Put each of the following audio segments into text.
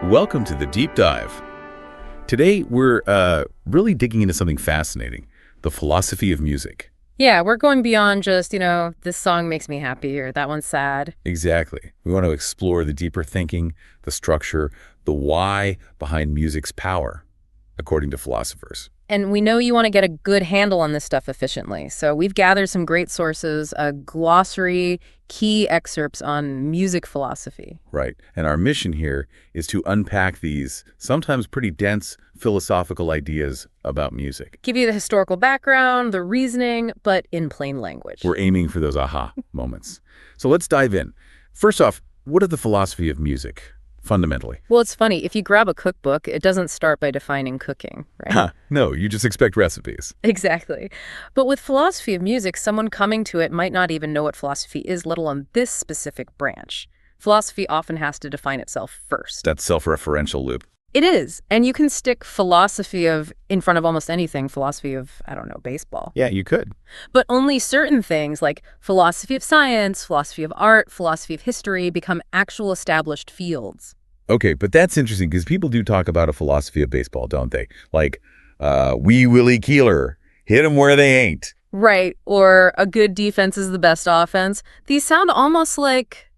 Welcome to the Deep Dive. Today, we're really digging into something fascinating, the philosophy of music. Yeah, we're going beyond just, this song makes me happy or that one's sad. Exactly. We want to explore the deeper thinking, the structure, the why behind music's power, according to philosophers. And we know you want to get a good handle on this stuff efficiently. So we've gathered some great sources, a glossary, key excerpts on music philosophy. Right. And our mission here is to unpack these sometimes pretty dense philosophical ideas about music. Give you the historical background, the reasoning, but in plain language. We're aiming for those aha moments. So let's dive in. First off, what is the philosophy of music, fundamentally? Well, it's funny. If you grab a cookbook, it doesn't start by defining cooking, right? No, you just expect recipes. Exactly. But with philosophy of music, someone coming to it might not even know what philosophy is, let alone this specific branch. Philosophy often has to define itself first. That self-referential loop. It is. And you can stick philosophy of in front of almost anything, philosophy of, baseball. Yeah, you could. But only certain things like philosophy of science, philosophy of art, philosophy of history become actual established fields. Okay, but that's interesting because people do talk about a philosophy of baseball, don't they? Like, Wee Willie Keeler, hit 'em where they ain't. Right. Or a good defense is the best offense. These sound almost like,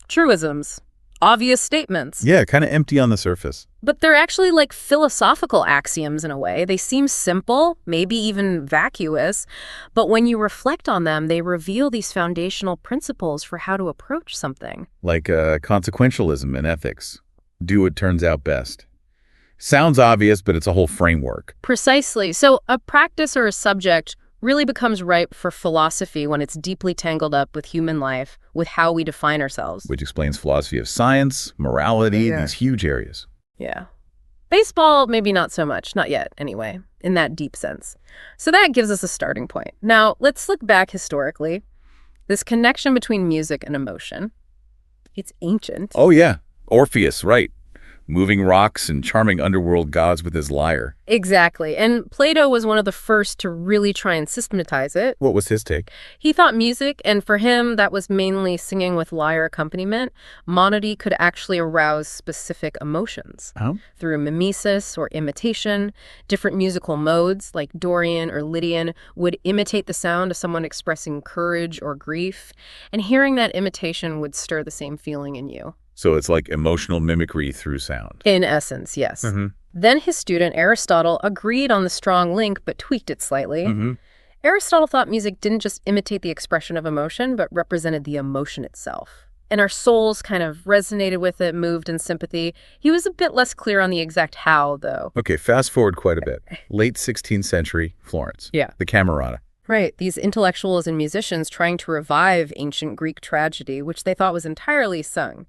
truisms. Obvious statements. Yeah, kind of empty on the surface. But they're actually like philosophical axioms in a way. They seem simple, maybe even vacuous, but when you reflect on them, they reveal these foundational principles for how to approach something. Like consequentialism in ethics. Do what turns out best. Sounds obvious, but it's a whole framework. Precisely. So a practice or a subject really becomes ripe for philosophy when it's deeply tangled up with human life, with how we define ourselves. Which explains philosophy of science, morality, these huge areas. Yeah. Baseball, maybe not so much. Not yet, anyway, in that deep sense. So that gives us a starting point. Now, let's look back historically. This connection between music and emotion, it's ancient. Oh, yeah. Orpheus, right. Moving rocks and charming underworld gods with his lyre. Exactly. And Plato was one of the first to really try and systematize it. What was his take? He thought music, and for him, that was mainly singing with lyre accompaniment, monody could actually arouse specific emotions. Oh? Through mimesis or imitation, different musical modes, like Dorian or Lydian, would imitate the sound of someone expressing courage or grief, and hearing that imitation would stir the same feeling in you. So it's like emotional mimicry through sound. In essence, yes. Mm-hmm. Then his student Aristotle agreed on the strong link, but tweaked it slightly. Mm-hmm. Aristotle thought music didn't just imitate the expression of emotion, but represented the emotion itself. And our souls kind of resonated with it, moved in sympathy. He was a bit less clear on the exact how, though. Okay, fast forward quite a bit. Late 16th century, Florence. Yeah. The Camerata. Right, these intellectuals and musicians trying to revive ancient Greek tragedy, which they thought was entirely sung.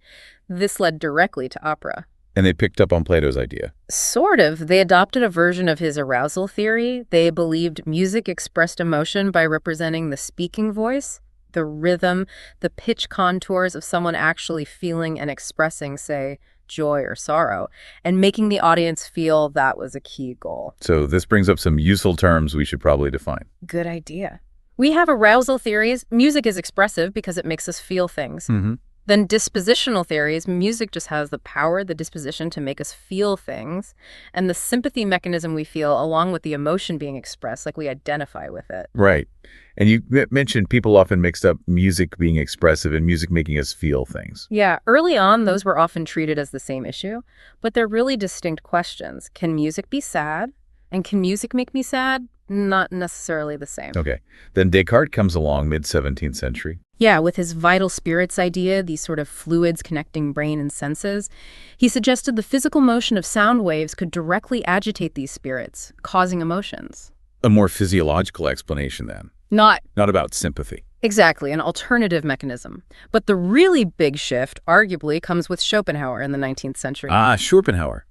This led directly to opera. And they picked up on Plato's idea. Sort of. They adopted a version of his arousal theory. They believed music expressed emotion by representing the speaking voice, the rhythm, the pitch contours of someone actually feeling and expressing, say, joy or sorrow, and making the audience feel that was a key goal. So this brings up some useful terms we should probably define. Good idea. We have arousal theories. Music is expressive because it makes us feel things. Mm-hmm. Then dispositional theories, music just has the power, the disposition to make us feel things. And the sympathy mechanism we feel, along with the emotion being expressed, like we identify with it. Right. And you mentioned people often mixed up music being expressive and music making us feel things. Yeah, early on, those were often treated as the same issue. But they're really distinct questions. Can music be sad? And can music make me sad? Not necessarily the same. Okay. Then Descartes comes along mid-17th century. Yeah, with his vital spirits idea, these sort of fluids connecting brain and senses, he suggested the physical motion of sound waves could directly agitate these spirits, causing emotions. A more physiological explanation then. Not about sympathy. exactly, an alternative mechanism. But the really big shift, arguably, comes with Schopenhauer in the 19th century. Schopenhauer.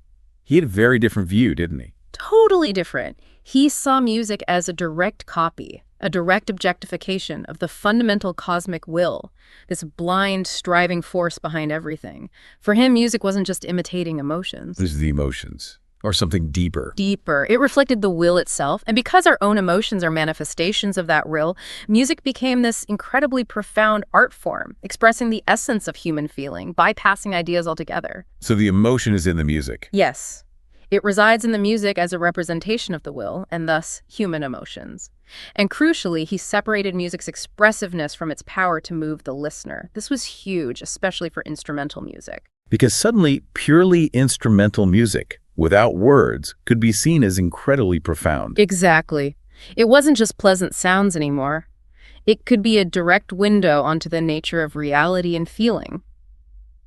He had a very different view, didn't he? Totally different. He saw music as a direct copy, a direct objectification of the fundamental cosmic will, this blind, striving force behind everything. For him, music wasn't just imitating emotions. It was the emotions. Or something deeper. Deeper. It reflected the will itself, and because our own emotions are manifestations of that will, music became this incredibly profound art form, expressing the essence of human feeling, bypassing ideas altogether. So the emotion is in the music. Yes. It resides in the music as a representation of the will, and thus human emotions. And crucially, he separated music's expressiveness from its power to move the listener. This was huge, especially for instrumental music. Because suddenly, purely instrumental music, without words, could be seen as incredibly profound. Exactly. It wasn't just pleasant sounds anymore. It could be a direct window onto the nature of reality and feeling.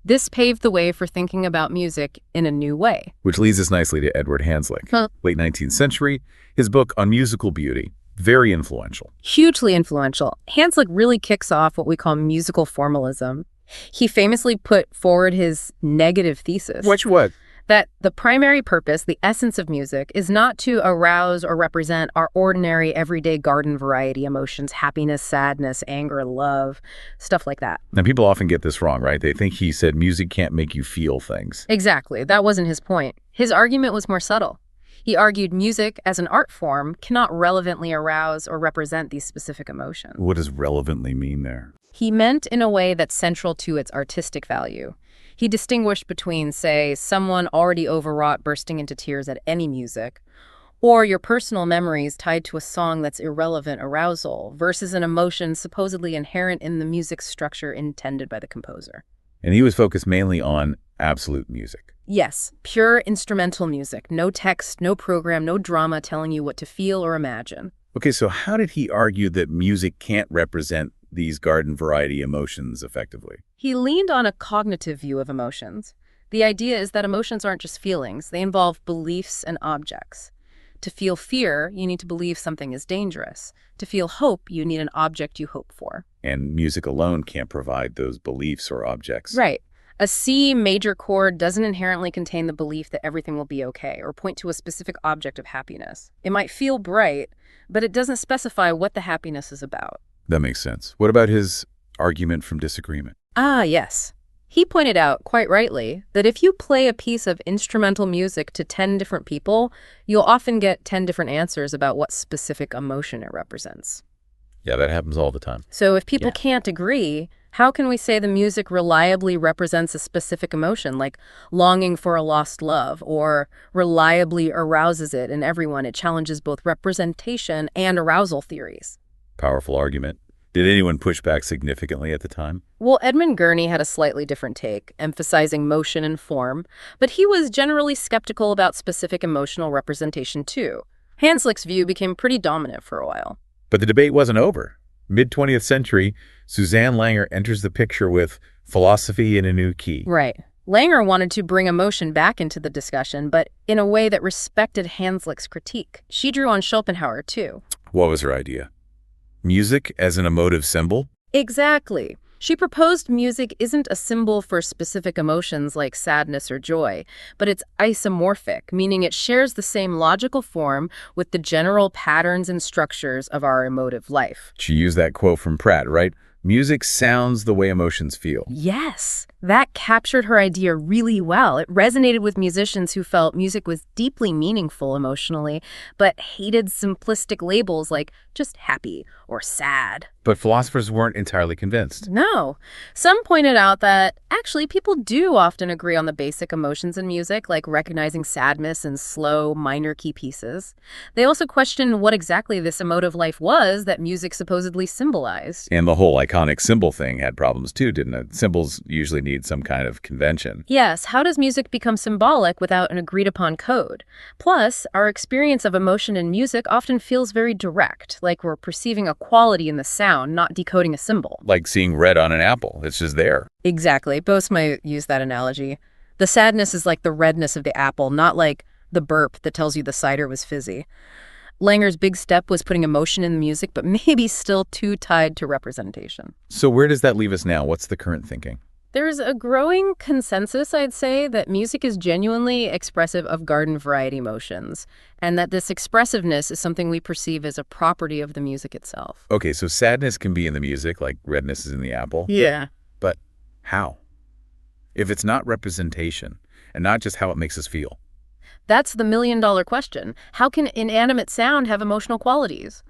This paved the way for thinking about music in a new way. Which leads us nicely to Edward Hanslick. Late 19th century, his book on musical beauty, very influential. Hugely influential. Hanslick really kicks off what we call musical formalism. He famously put forward his negative thesis. Which what? That the primary purpose, the essence of music, is not to arouse or represent our ordinary, everyday garden variety emotions, happiness, sadness, anger, love, stuff like that. Now, people often get this wrong, right? They think he said music can't make you feel things. Exactly. That wasn't his point. His argument was more subtle. He argued music, as an art form, cannot relevantly arouse or represent these specific emotions. What does relevantly mean there? He meant in a way that's central to its artistic value. He distinguished between, say, someone already overwrought bursting into tears at any music, or your personal memories tied to a song that's irrelevant arousal, versus an emotion supposedly inherent in the music structure intended by the composer. And he was focused mainly on absolute music. Yes, pure instrumental music. No text, no program, no drama telling you what to feel or imagine. Okay, so how did he argue that music can't represent these garden variety emotions effectively? He leaned on a cognitive view of emotions. The idea is that emotions aren't just feelings. They involve beliefs and objects. To feel fear, you need to believe something is dangerous. To feel hope, you need an object you hope for. And music alone can't provide those beliefs or objects. Right. A C major chord doesn't inherently contain the belief that everything will be okay or point to a specific object of happiness. It might feel bright, but it doesn't specify what the happiness is about. That makes sense. What about his argument from disagreement? Ah, yes. He pointed out, quite rightly, that if you play a piece of instrumental music to 10 different people, you'll often get 10 different answers about what specific emotion it represents. Yeah, that happens all the time. So if people can't agree, how can we say the music reliably represents a specific emotion, like longing for a lost love, or reliably arouses it in everyone? It challenges both representation and arousal theories. Powerful argument. Did anyone push back significantly at the time? Well, Edmund Gurney had a slightly different take, emphasizing motion and form, but he was generally skeptical about specific emotional representation too. Hanslick's view became pretty dominant for a while. But the debate wasn't over. Mid-20th century, Suzanne Langer enters the picture with Philosophy in a New Key. Right. Langer wanted to bring emotion back into the discussion, but in a way that respected Hanslick's critique. She drew on Schopenhauer too. What was her idea? Music as an emotive symbol? Exactly. She proposed music isn't a symbol for specific emotions like sadness or joy, but it's isomorphic, meaning it shares the same logical form with the general patterns and structures of our emotive life. She used that quote from Pratt, right? Music sounds the way emotions feel. Yes, that captured her idea really well. It resonated with musicians who felt music was deeply meaningful emotionally, but hated simplistic labels like just happy or sad. But philosophers weren't entirely convinced. No. Some pointed out that actually people do often agree on the basic emotions in music, like recognizing sadness in slow, minor key pieces. They also questioned what exactly this emotive life was that music supposedly symbolized. And the whole iconic symbol thing had problems too, didn't it? Symbols usually need some kind of convention. Yes, how does music become symbolic without an agreed-upon code? Plus, our experience of emotion in music often feels very direct, like we're perceiving a quality in the sound, not decoding a symbol. Like seeing red on an apple. It's just there. Exactly. Both might use that analogy. The sadness is like the redness of the apple, not like the burp that tells you the cider was fizzy. Langer's big step was putting emotion in the music, but maybe still too tied to representation. So where does that leave us now? What's the current thinking? There's a growing consensus, I'd say, that music is genuinely expressive of garden variety emotions, and that this expressiveness is something we perceive as a property of the music itself. Okay, so sadness can be in the music, like redness is in the apple. Yeah. But how? If it's not representation, and not just how it makes us feel. That's the million-dollar question. How can inanimate sound have emotional qualities?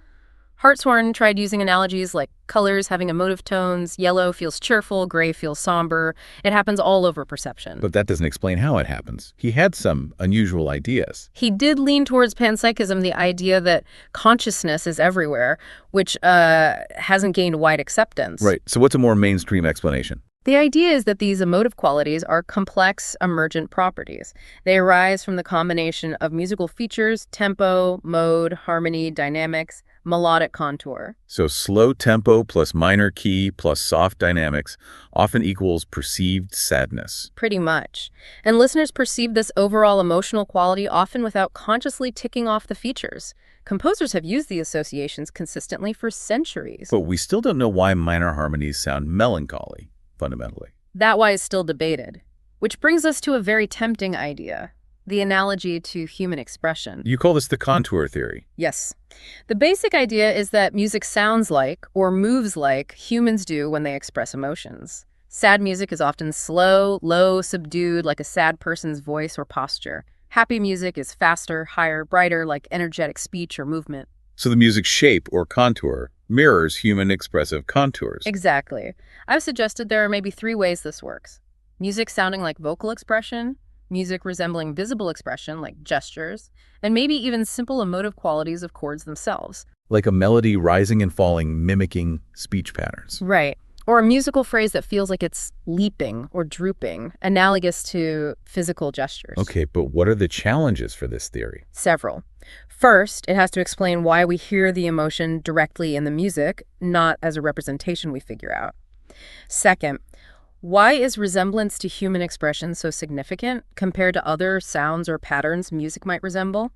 Hartshorne tried using analogies like colors having emotive tones. Yellow feels cheerful, gray feels somber. It happens all over perception. But that doesn't explain how it happens. He had some unusual ideas. He did lean towards panpsychism, the idea that consciousness is everywhere, which hasn't gained wide acceptance. Right. So what's a more mainstream explanation? The idea is that these emotive qualities are complex, emergent properties. They arise from the combination of musical features, tempo, mode, harmony, dynamics, melodic contour. So slow tempo plus minor key plus soft dynamics often equals perceived sadness. Pretty much. And listeners perceive this overall emotional quality often without consciously ticking off the features. Composers have used the associations consistently for centuries. But we still don't know why minor harmonies sound melancholy, fundamentally. That why is still debated. Which brings us to a very tempting idea, the analogy to human expression. You call this the contour theory. Yes. The basic idea is that music sounds like, or moves like, humans do when they express emotions. Sad music is often slow, low, subdued, like a sad person's voice or posture. Happy music is faster, higher, brighter, like energetic speech or movement. So the music's shape, or contour, mirrors human expressive contours. Exactly. I've suggested there are maybe 3 ways this works. Music sounding like vocal expression, music resembling visible expression like gestures, and maybe even simple emotive qualities of chords themselves. Like a melody rising and falling, mimicking speech patterns. Right. Or a musical phrase that feels like it's leaping or drooping, analogous to physical gestures. Okay, but what are the challenges for this theory? Several. First, it has to explain why we hear the emotion directly in the music, not as a representation we figure out. Second, why is resemblance to human expression so significant compared to other sounds or patterns music might resemble?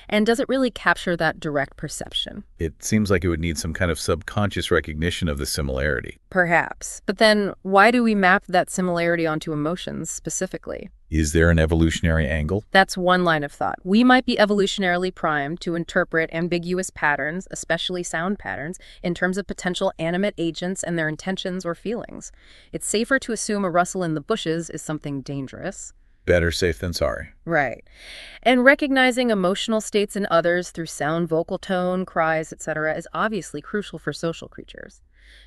And does it really capture that direct perception? It seems like it would need some kind of subconscious recognition of the similarity. Perhaps. But then why do we map that similarity onto emotions specifically? Is there an evolutionary angle? That's one line of thought. We might be evolutionarily primed to interpret ambiguous patterns, especially sound patterns, in terms of potential animate agents and their intentions or feelings. It's safer to assume a rustle in the bushes is something dangerous. Better safe than sorry. Right. And recognizing emotional states in others through sound, vocal tone, cries, etc. is obviously crucial for social creatures.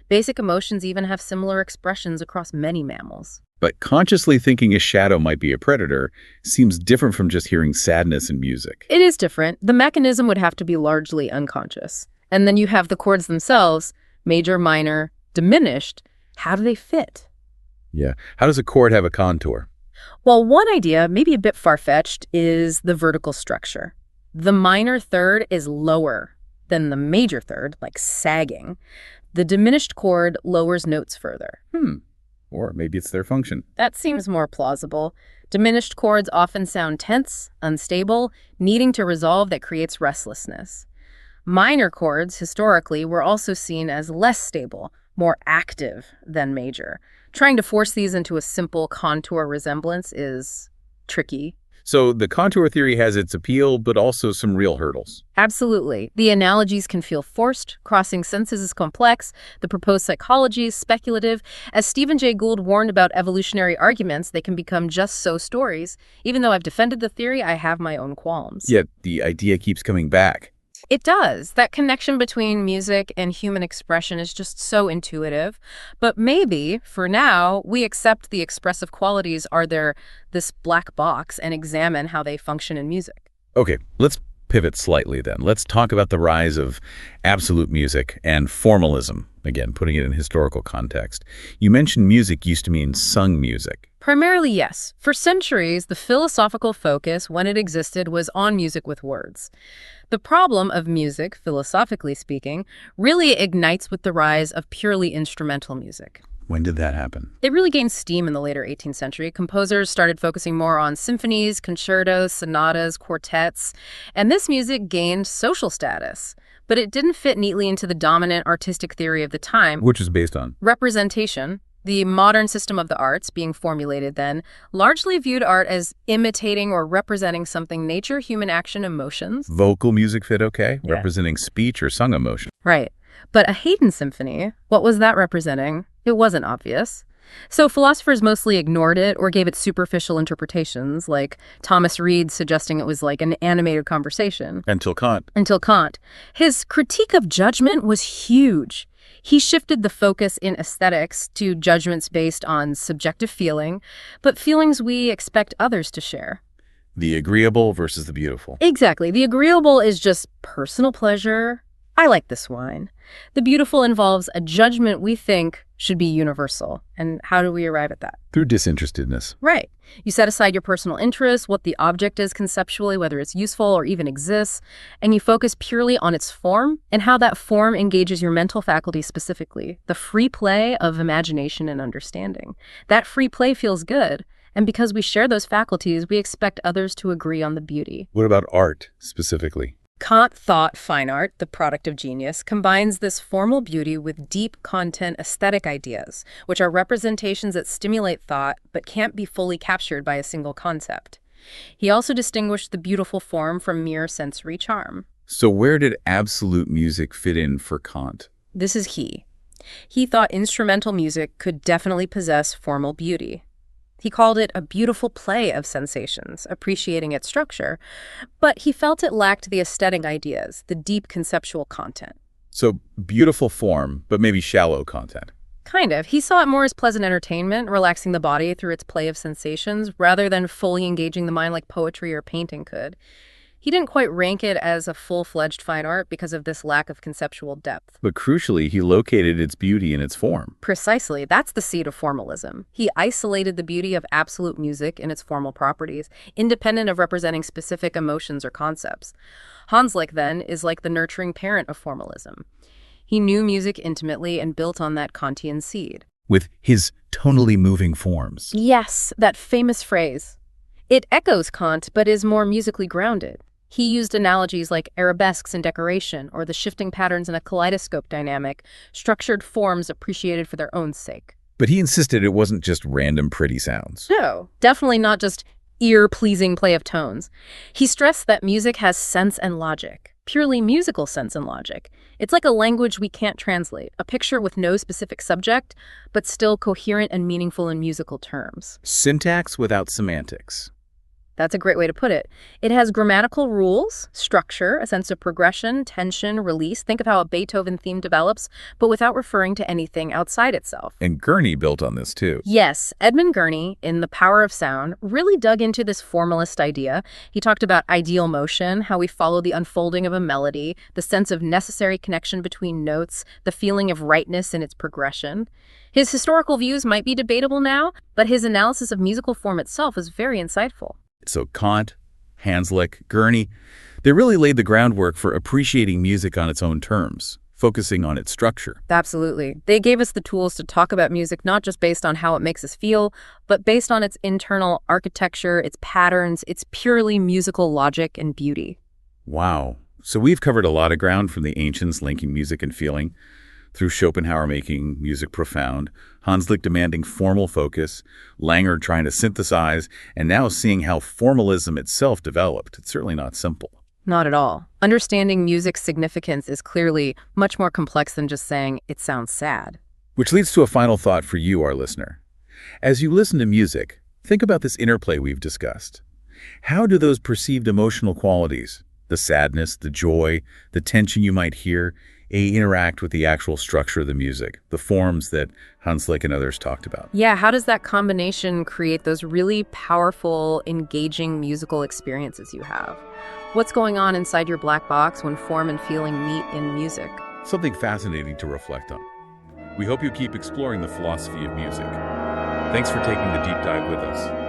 Basic emotions even have similar expressions across many mammals. But consciously thinking a shadow might be a predator seems different from just hearing sadness in music. It is different. The mechanism would have to be largely unconscious. And then you have the chords themselves, major, minor, diminished. How do they fit? Yeah. How does a chord have a contour? Well, one idea, maybe a bit far-fetched, is the vertical structure. The minor third is lower than the major third, like sagging. The diminished chord lowers notes further. Or maybe it's their function. That seems more plausible. Diminished chords often sound tense, unstable, needing to resolve that creates restlessness. Minor chords, historically, were also seen as less stable, more active than major. Trying to force these into a simple contour resemblance is tricky. So the contour theory has its appeal, but also some real hurdles. Absolutely. The analogies can feel forced, crossing senses is complex, the proposed psychology is speculative. As Stephen Jay Gould warned about evolutionary arguments, they can become just so stories. Even though I've defended the theory, I have my own qualms. Yet the idea keeps coming back. It does. That connection between music and human expression is just so intuitive. But maybe, for now, we accept the expressive qualities are this black box and examine how they function in music. Okay, let's pivot slightly then. Let's talk about the rise of absolute music and formalism, again, putting it in historical context. You mentioned music used to mean sung music. Primarily, yes. For centuries, the philosophical focus, when it existed, was on music with words. The problem of music, philosophically speaking, really ignites with the rise of purely instrumental music. When did that happen? It really gained steam in the later 18th century. Composers started focusing more on symphonies, concertos, sonatas, quartets, and this music gained social status. But it didn't fit neatly into the dominant artistic theory of the time. Which is based on? Representation. The modern system of the arts, being formulated then, largely viewed art as imitating or representing something nature, human action, emotions. Vocal music fit okay? Yeah. Representing speech or sung emotion. Right. But a Haydn symphony, what was that representing? It wasn't obvious. So philosophers mostly ignored it or gave it superficial interpretations, like Thomas Reid suggesting it was like an animated conversation. Until Kant. Until Kant. His critique of judgment was huge. He shifted the focus in aesthetics to judgments based on subjective feeling, but feelings we expect others to share. The agreeable versus the beautiful. Exactly. The agreeable is just personal pleasure. I like this wine. The beautiful involves a judgment we think should be universal. And how do we arrive at that? Through disinterestedness. Right. You set aside your personal interests, what the object is conceptually, whether it's useful or even exists, and you focus purely on its form and how that form engages your mental faculty specifically, the free play of imagination and understanding. That free play feels good, and because we share those faculties, we expect others to agree on the beauty. What about art, specifically? Kant thought fine art, the product of genius, combines this formal beauty with deep content aesthetic ideas, which are representations that stimulate thought but can't be fully captured by a single concept. He also distinguished the beautiful form from mere sensory charm. So where did absolute music fit in for Kant? This is key. He thought instrumental music could definitely possess formal beauty. He called it a beautiful play of sensations, appreciating its structure, but he felt it lacked the aesthetic ideas, the deep conceptual content. So beautiful form, but maybe shallow content. Kind of. He saw it more as pleasant entertainment, relaxing the body through its play of sensations, rather than fully engaging the mind like poetry or painting could. He didn't quite rank it as a full-fledged fine art because of this lack of conceptual depth. But crucially, he located its beauty in its form. Precisely. That's the seed of formalism. He isolated the beauty of absolute music in its formal properties, independent of representing specific emotions or concepts. Hanslick, then, is like the nurturing parent of formalism. He knew music intimately and built on that Kantian seed. With his tonally moving forms. Yes, that famous phrase. It echoes Kant, but is more musically grounded. He used analogies like arabesques in decoration or the shifting patterns in a kaleidoscope dynamic, structured forms appreciated for their own sake. But he insisted it wasn't just random pretty sounds. No, definitely not just ear-pleasing play of tones. He stressed that music has sense and logic, purely musical sense and logic. It's like a language we can't translate, a picture with no specific subject, but still coherent and meaningful in musical terms. Syntax without semantics. That's a great way to put it. It has grammatical rules, structure, a sense of progression, tension, release. Think of how a Beethoven theme develops, but without referring to anything outside itself. And Gurney built on this too. Yes, Edmund Gurney, in The Power of Sound, really dug into this formalist idea. He talked about ideal motion, how we follow the unfolding of a melody, the sense of necessary connection between notes, the feeling of rightness in its progression. His historical views might be debatable now, but his analysis of musical form itself is very insightful. So Kant, Hanslick, Gurney, they really laid the groundwork for appreciating music on its own terms, focusing on its structure. Absolutely. They gave us the tools to talk about music not just based on how it makes us feel, but based on its internal architecture, its patterns, its purely musical logic and beauty. Wow. So we've covered a lot of ground, from the ancients linking music and feeling, through Schopenhauer making music profound, Hanslick demanding formal focus, Langer trying to synthesize, and now seeing how formalism itself developed. It's certainly not simple. Not at all. Understanding music's significance is clearly much more complex than just saying it sounds sad. Which leads to a final thought for you, our listener. As you listen to music, think about this interplay we've discussed. How do those perceived emotional qualities, the sadness, the joy, the tension you might hear, interact with the actual structure of the music, the forms that Hanslick and others talked about? Yeah, how does that combination create those really powerful, engaging musical experiences you have? What's going on inside your black box when form and feeling meet in music? Something fascinating to reflect on. We hope you keep exploring the philosophy of music. Thanks for taking the deep dive with us.